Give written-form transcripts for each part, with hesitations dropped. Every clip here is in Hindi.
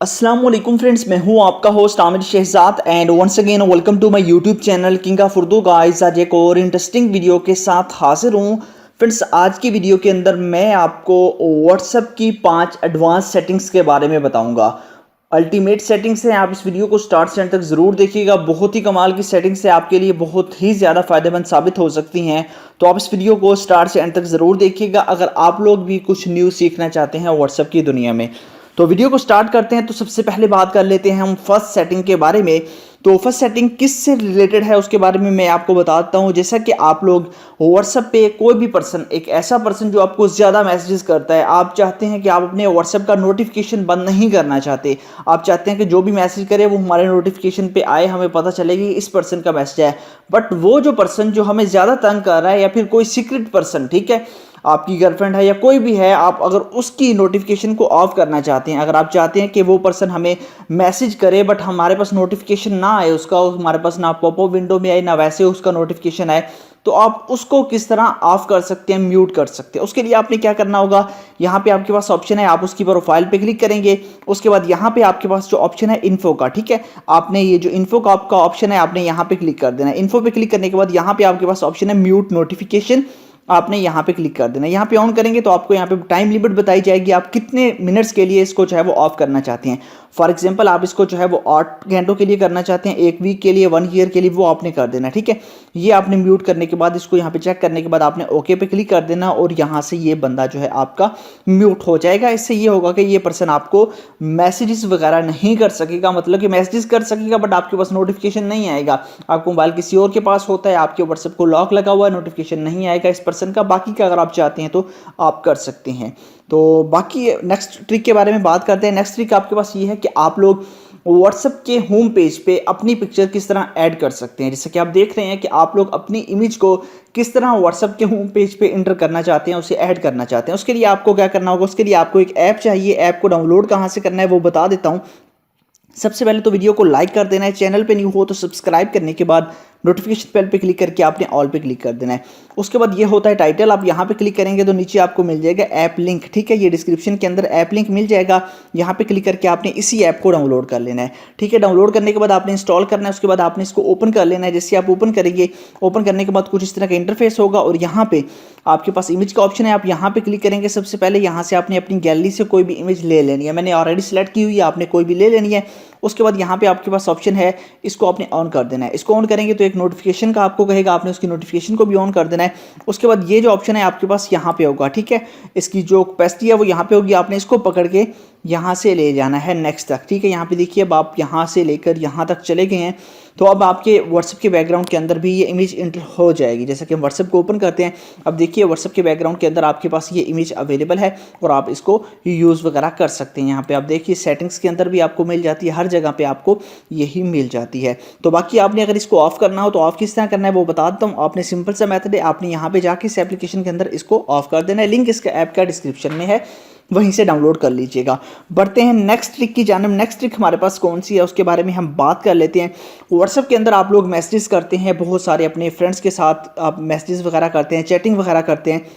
अस्सलाम वालेकुम फ्रेंड्स, मैं हूं आपका host Aamir Shahzad and once again welcome to my YouTube channel king of Urdu. Guys, आज एक और इंटरेस्टिंग वीडियो के साथ हाजिर हूं। फ्रेंड्स, आज की वीडियो के अंदर मैं आपको व्हाट्सएप की 5 एडवांस सेटिंग्स के बारे में बताऊंगा। अल्टीमेट सेटिंग्स हैं, आप इस वीडियो को स्टार्ट से एंड तक ज़रूर देखिएगा। बहुत ही कमाल की सेटिंग्स है, आपके लिए बहुत ही ज़्यादा फ़ायदेमंद साबित हो सकती हैं। तो आप इस वीडियो को स्टार्ट से एंड तक ज़रूर देखिएगा अगर आप लोग भी कुछ न्यू सीखना चाहते हैं व्हाट्सएप की दुनिया में। तो वीडियो को स्टार्ट करते हैं। तो सबसे पहले बात कर लेते हैं हम फर्स्ट सेटिंग के बारे में। तो फर्स्ट सेटिंग किससे रिलेटेड है उसके बारे में मैं आपको बताता हूं। जैसा कि आप लोग व्हाट्सएप पे कोई भी पर्सन, एक ऐसा पर्सन जो आपको ज़्यादा मैसेजेस करता है, आप चाहते हैं कि आप अपने व्हाट्सएप का नोटिफिकेशन बंद नहीं करना चाहते। आप चाहते हैं कि जो भी मैसेज करे वो हमारे नोटिफिकेशन पे आए, हमें पता चले कि इस पर्सन का मैसेज है। बट वो जो पर्सन जो हमें ज़्यादा तंग कर रहा है, या फिर कोई सीक्रेट पर्सन, ठीक है, आपकी गर्लफ्रेंड है या कोई भी है, आप अगर उसकी नोटिफिकेशन को ऑफ करना चाहते हैं, अगर आप चाहते हैं कि वो पर्सन हमें मैसेज करे बट हमारे पास नोटिफिकेशन ना आए, उसका हमारे पास ना पॉपअप विंडो में आए ना वैसे उसका नोटिफिकेशन आए, तो आप उसको किस तरह ऑफ कर सकते हैं, म्यूट कर सकते हैं। उसके लिए आपने क्या करना होगा, यहाँ पे आपके पास ऑप्शन है, आप उसकी प्रोफाइल पे क्लिक करेंगे। उसके बाद यहाँ पे आपके पास जो ऑप्शन है इन्फो का, ठीक है, आपने ये जो इन्फो का आपका ऑप्शन है आपने यहाँ पे क्लिक कर देना है। इन्फो पे क्लिक करने के बाद यहाँ पे आपके पास ऑप्शन है म्यूट नोटिफिकेशन, आपने यहाँ पे क्लिक कर देना है। यहाँ पे ऑन करेंगे तो आपको यहाँ पे टाइम लिमिट बताई जाएगी, आप कितने मिनट्स के लिए इसको जो है वो ऑफ करना चाहते हैं। फॉर एग्जांपल आप इसको जो है वो 8 घंटों के लिए करना चाहते हैं, 1 वीक के लिए, 1 ईयर के लिए, वो आपने कर देना, ठीक है। ये आपने म्यूट करने के बाद इसको यहाँ पे चेक करने के बाद आपने ओके पे क्लिक कर देना और यहाँ से ये बंदा जो है आपका म्यूट हो जाएगा। इससे ये होगा कि ये पर्सन आपको मैसेजेस वगैरह नहीं कर सकेगा, मतलब कि मैसेजेस कर सकेगा बट आपके पास नोटिफिकेशन नहीं आएगा। आपको मोबाइल किसी और के पास होता है, आपके व्हाट्सएप को लॉक लगा हुआ है, नोटिफिकेशन नहीं आएगा इस पर्सन का। बाकी का अगर आप चाहते हैं तो आप कर सकते हैं। तो बाकी नेक्स्ट ट्रिक के बारे में बात करते हैं। नेक्स्ट ट्रिक आपके पास ये है कि आप लोग व्हाट्सएप के होम पेज पे अपनी पिक्चर किस तरह ऐड कर सकते हैं। जैसे कि आप देख रहे हैं कि आप लोग अपनी इमेज को किस तरह व्हाट्सएप के होम पेज पे इंटर करना चाहते हैं, उसे ऐड करना चाहते हैं। उसके लिए आपको क्या करना होगा, उसके लिए आपको एक ऐप चाहिए। ऐप को डाउनलोड कहाँ से करना है वो बता देता हूँ। सबसे पहले तो वीडियो को लाइक कर देना है, चैनल पे न्यू हो तो सब्सक्राइब करने के बाद नोटिफिकेशन बेल पे क्लिक करके आपने ऑल पे क्लिक कर देना है। उसके बाद ये होता है टाइटल, आप यहाँ पे क्लिक करेंगे तो नीचे आपको मिल जाएगा ऐप लिंक, ठीक है, ये डिस्क्रिप्शन के अंदर ऐप लिंक मिल जाएगा। यहाँ पे क्लिक करके आपने इसी ऐप को डाउनलोड कर लेना है, ठीक है। डाउनलोड करने के बाद आपने इंस्टॉल करना है, उसके बाद आपने इसको ओपन कर लेना है। जैसे आप ओपन करेंगे, ओपन करने के बाद कुछ इस तरह का इंटरफेस होगा और यहाँ पे आपके पास इमेज का ऑप्शन है, आप यहाँ पे क्लिक करेंगे। सबसे पहले यहाँ से आपने अपनी गैलरी से कोई भी इमेज ले लेनी है, मैंने ऑलरेडी सेलेक्ट की हुई है, आपने कोई भी ले लेनी है। उसके बाद यहाँ पे आपके पास ऑप्शन है, इसको आपने ऑन कर देना है। इसको ऑन करेंगे तो एक नोटिफिकेशन का आपको कहेगा, आपने उसकी नोटिफिकेशन को भी ऑन कर देना है। उसके बाद ये जो ऑप्शन है आपके पास यहाँ पे होगा, ठीक है, इसकी जो कैपेसिटी है वो यहाँ पे होगी, आपने इसको पकड़ के यहाँ से ले जाना है नेक्स्ट तक, ठीक है। यहाँ पे देखिए अब आप यहाँ से लेकर यहाँ तक चले गए हैं, तो अब आपके व्हाट्सएप के बैकग्राउंड के अंदर भी ये इमेज इंटर हो जाएगी। जैसा कि हम व्हाट्सएप को ओपन करते हैं, अब देखिए व्हाट्सएप के बैकग्राउंड के अंदर आपके पास ये इमेज अवेलेबल है और आप इसको यूज़ वगैरह कर सकते हैं। यहाँ पे आप देखिए सेटिंग्स के अंदर भी आपको मिल जाती है, हर जगह पे आपको यही मिल जाती है। तो बाकी आपने अगर इसको ऑफ करना हो तो ऑफ किस तरह करना है वो बता देता हूँ। आपने सिंपल सा मेथड है, आपने यहाँ पे जाके इस एप्लीकेशन के अंदर इसको ऑफ कर देना है। लिंक इसका ऐप का डिस्क्रिप्शन में है, वहीं से डाउनलोड कर लीजिएगा। बढ़ते हैं नेक्स्ट ट्रिक की जानिब। नेक्स्ट ट्रिक हमारे पास कौन सी है उसके बारे में हम बात कर लेते हैं। व्हाट्सएप के अंदर आप लोग मैसेजेस करते हैं, बहुत सारे अपने फ्रेंड्स के साथ आप मैसेजेस वगैरह करते हैं, चैटिंग वगैरह करते हैं।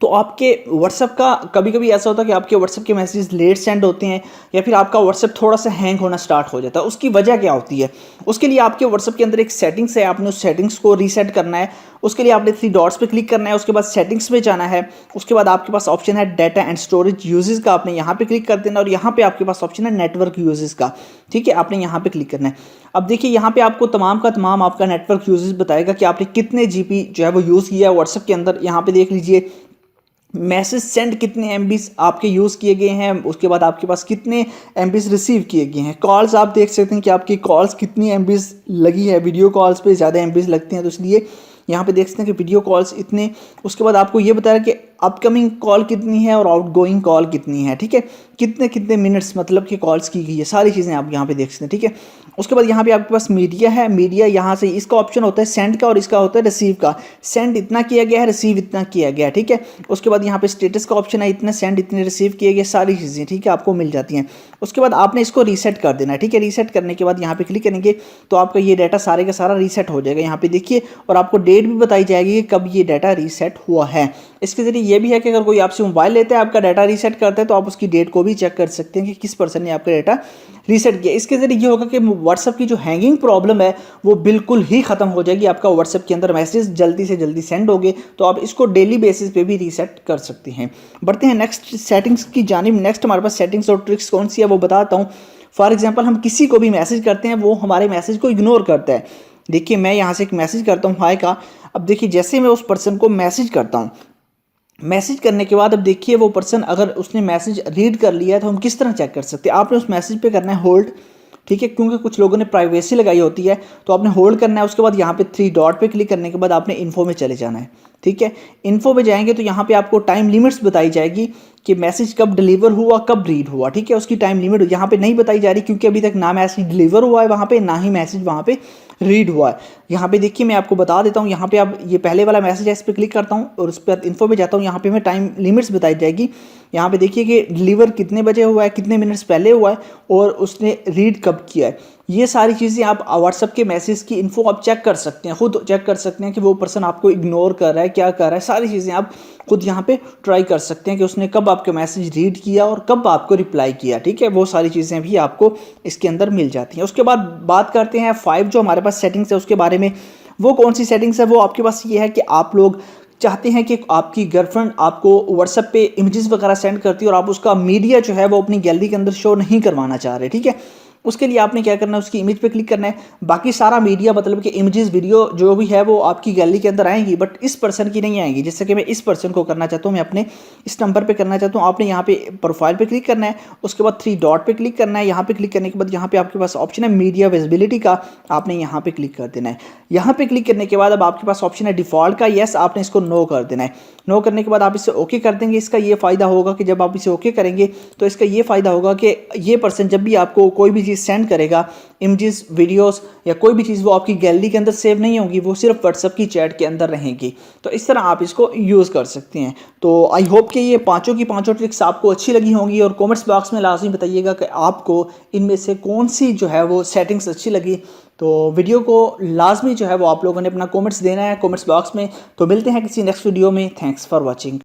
तो आपके व्हाट्सएप का कभी कभी ऐसा होता है कि आपके व्हाट्सएप के मैसेज लेट सेंड होते हैं या फिर आपका व्हाट्सएप थोड़ा सा हैंग होना स्टार्ट हो जाता है। उसकी वजह क्या होती है, उसके लिए आपके व्हाट्सएप के अंदर एक सेटिंग्स है, आपने उस सेटिंग्स को रीसेट करना है। उसके लिए आपने 3 डॉट्स पे क्लिक करना है, उसके बाद सेटिंग्स में जाना है। उसके बाद आपके पास ऑप्शन है डाटा एंड स्टोरेज यूजेस का, आपने यहाँ पे क्लिक कर देना और यहाँ पे आपके पास ऑप्शन है नेटवर्क यूजेस का, ठीक है, आपने यहाँ पे क्लिक करना है। अब देखिए यहाँ पे आपको तमाम का तमाम आपका नेटवर्क यूजेस बताएगा कि आपने कितने जीबी जो है वो यूज़ किया है व्हाट्सएप के अंदर। यहाँ पे देख लीजिए मैसेज सेंड कितने एमबीज आपके यूज़ किए गए हैं, उसके बाद आपके पास कितने एमबीज रिसीव किए गए हैं। कॉल्स आप देख सकते हैं कि आपकी कॉल्स कितनी एमबीज लगी है, वीडियो कॉल्स पे ज़्यादा एमबीज लगते हैं तो इसलिए यहाँ पे देख सकते हैं कि वीडियो कॉल्स इतने। उसके बाद आपको ये बताया कि अपकमिंग कॉल कितनी है और आउटगोइंग कॉल कितनी है, ठीक है, कितने कितने मिनट्स मतलब कि कॉल्स की गई है, सारी चीज़ें आप यहाँ पे देख सकते हैं, ठीक है। उसके बाद यहाँ पे आपके पास मीडिया है, मीडिया यहाँ से इसका ऑप्शन होता है सेंड का और इसका होता है रिसीव का। सेंड इतना किया गया है, रिसीव इतना किया गया है, ठीक है। उसके बाद यहाँ पे स्टेटस का ऑप्शन है, इतने सेंड इतने रिसीव किए गए, सारी चीज़ें, ठीक है, आपको मिल जाती हैं। उसके बाद आपने इसको रीसेट कर देना है, ठीक है। रीसेट करने के बाद यहाँ पे क्लिक करेंगे तो आपका ये डाटा सारे का सारा रीसेट हो जाएगा यहाँ पे देखिए, और आपको डेट भी बताई जाएगी कि कब ये डाटा रीसेट हुआ है। इसके ज़रिए ये भी है कि अगर कोई आपसे मोबाइल लेता है, आपका डाटा रीसेट करता है, तो आप उसकी डेट को भी चेक कर सकते हैं कि किस पर्सन ने आपका डाटा रीसेट किया। इसके ज़रिए ये होगा कि व्हाट्सअप की जो हैंगिंग प्रॉब्लम है वो बिल्कुल ही ख़त्म हो जाएगी। आपका व्हाट्सअप के अंदर मैसेज जल्दी से जल्दी सेंड होंगे, तो आप इसको डेली बेसिस पे भी रीसेट कर सकते हैं। बढ़ते हैं नेक्स्ट सेटिंग्स की जानिब। नेक्स्ट हमारे पास सेटिंग्स और ट्रिक्स कौन सी है वो बताता हूँ। फॉर एग्जाम्पल, हम किसी को भी मैसेज करते हैं, वो हमारे मैसेज को इग्नोर करता है। देखिए, मैं यहाँ से एक मैसेज करता हूँ हाय का। अब देखिए, जैसे मैं उस पर्सन को मैसेज करता हूँ, मैसेज करने के बाद अब देखिए वो पर्सन अगर उसने मैसेज रीड कर लिया है तो हम किस तरह चेक कर सकते हैं। आपने उस मैसेज पे करना है होल्ड, ठीक है, क्योंकि कुछ लोगों ने प्राइवेसी लगाई होती है, तो आपने होल्ड करना है। उसके बाद यहाँ पे 3 डॉट पे क्लिक करने के बाद आपने इन्फो में चले जाना है, ठीक है। इन्फो में जाएंगे तो यहाँ पे आपको टाइम लिमिट्स बताई जाएगी कि मैसेज कब डिलीवर हुआ, कब रीड हुआ, ठीक है। उसकी टाइम लिमिट यहाँ पे नहीं बताई जा रही, क्योंकि अभी तक ना मैसेज डिलीवर हुआ है वहाँ पे, ना ही मैसेज वहाँ पे रीड हुआ है। यहाँ पे देखिए, मैं आपको बता देता हूँ। यहाँ पे आप ये पहले वाला मैसेज है, इस पर क्लिक करता हूँ और उस पर इन्फो में जाता हूँ। यहाँ पे मैं टाइम लिमिट्स बताई जाएगी। यहाँ पे देखिए कि डिलीवर कितने बजे हुआ है, कितने मिनट्स पहले हुआ है और उसने रीड कब किया है। ये सारी चीज़ें आप व्हाट्सअप के मैसेज की इन्फो आप चेक कर सकते हैं, खुद चेक कर सकते हैं कि वो पर्सन आपको इग्नोर कर रहा है, क्या कर रहा है। सारी चीज़ें आप खुद यहाँ पे ट्राई कर सकते हैं कि उसने कब आपके मैसेज रीड किया और कब आपको रिप्लाई किया, ठीक है। वो सारी चीज़ें भी आपको इसके अंदर मिल जाती हैं। उसके बाद बात करते हैं 5 जो हमारे पास सेटिंग्स है उसके बारे में। वो कौन सी सेटिंग्स है? वो आपके पास ये है कि आप लोग चाहते हैं कि आपकी गर्लफ्रेंड आपको व्हाट्सएप पे इमेजेस वगैरह सेंड करती है और आप उसका मीडिया जो है वो अपनी गैलरी के अंदर शो नहीं करवाना चाह रहे, ठीक है। उसके लिए आपने क्या करना है, उसकी इमेज पे क्लिक करना है। बाकी सारा मीडिया मतलब कि इमेजेस, वीडियो जो भी है वो आपकी गैलरी के अंदर आएंगी, बट इस पर्सन की नहीं आएंगी। जैसे कि मैं इस पर्सन को करना चाहता हूँ, मैं अपने इस नंबर पे करना चाहता हूँ। आपने यहाँ पे प्रोफाइल पे क्लिक करना है, उसके बाद 3 डॉट पे क्लिक करना है। यहाँ पे क्लिक करने के बाद यहाँ पे आपके पास ऑप्शन है मीडिया विजिबिलिटी का, आपने यहाँ पे क्लिक कर देना है। यहाँ पे क्लिक करने के बाद अब आपके पास ऑप्शन है डिफॉल्ट का, येस, आपने इसको नो कर देना है। नो करने के बाद आप इसे ओके कर देंगे। इसका ये फ़ायदा होगा कि जब आप इसे ओके करेंगे तो इसका ये फ़ायदा होगा कि ये पर्सन जब भी आपको कोई भी चीज़ सेंड करेगा, इमेजेस, वीडियोस या कोई भी चीज़, वो आपकी गैलरी के अंदर सेव नहीं होगी, वो सिर्फ व्हाट्सएप की चैट के अंदर रहेंगी। तो इस तरह आप इसको यूज़ कर सकते हैं। तो आई होप कि ये पाँचों की पाँचों ट्रिक्स आपको अच्छी लगी होंगी और कमेंट्स बॉक्स में लाजमी बताइएगा कि आपको इनमें से कौन सी जो है वो सेटिंग्स अच्छी लगी। तो वीडियो को लाजमी जो है वो आप लोगों ने अपना कमेंट्स देना है कमेंट्स बॉक्स में। तो मिलते हैं किसी नेक्स्ट वीडियो में। Thanks for watching.